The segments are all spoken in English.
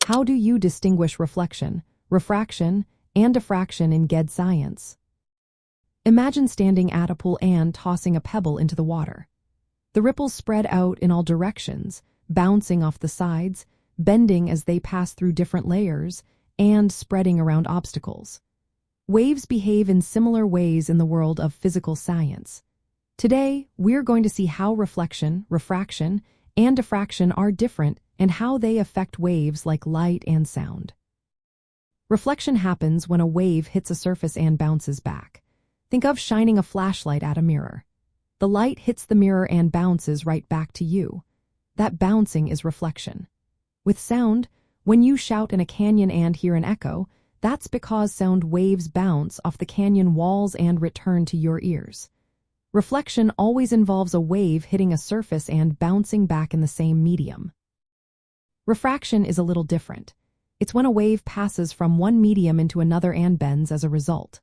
How do you distinguish reflection, refraction, and diffraction in GED Science? Imagine standing at a pool and tossing a pebble into the water. The ripples spread out in all directions, bouncing off the sides, bending as they pass through different layers, and spreading around obstacles. Waves behave in similar ways in the world of physical science. Today, we're going to see how reflection, refraction, and diffraction are different and how they affect waves like light and sound. Reflection happens when a wave hits a surface and bounces back. Think of shining a flashlight at a mirror. The light hits the mirror and bounces right back to you. That bouncing is reflection. With sound, when you shout in a canyon and hear an echo, that's because sound waves bounce off the canyon walls and return to your ears. Reflection always involves a wave hitting a surface and bouncing back in the same medium. Refraction is a little different. It's when a wave passes from one medium into another and bends as a result.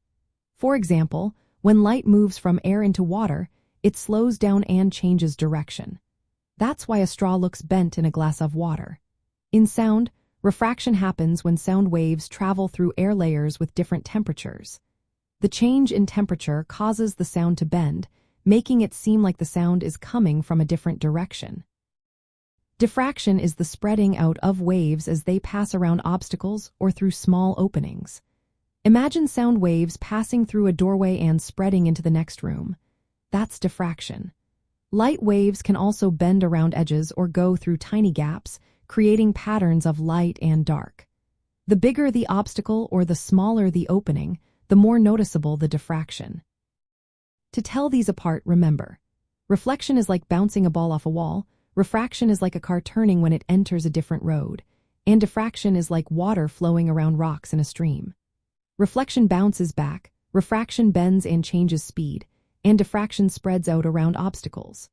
For example, when light moves from air into water, it slows down and changes direction. That's why a straw looks bent in a glass of water. In sound, refraction happens when sound waves travel through air layers with different temperatures. The change in temperature causes the sound to bend, making it seem like the sound is coming from a different direction. Diffraction is the spreading out of waves as they pass around obstacles or through small openings. Imagine sound waves passing through a doorway and spreading into the next room. That's diffraction. Light waves can also bend around edges or go through tiny gaps, creating patterns of light and dark. The bigger the obstacle or the smaller the opening, the more noticeable the diffraction. To tell these apart, remember, reflection is like bouncing a ball off a wall, refraction is like a car turning when it enters a different road, and diffraction is like water flowing around rocks in a stream. Reflection bounces back, refraction bends and changes speed, and diffraction spreads out around obstacles.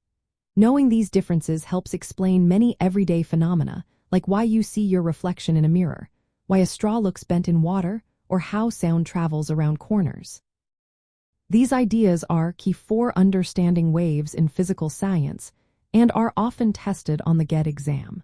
Knowing these differences helps explain many everyday phenomena, like why you see your reflection in a mirror, why a straw looks bent in water, or how sound travels around corners. These ideas are key for understanding waves in physical science and are often tested on the GED exam.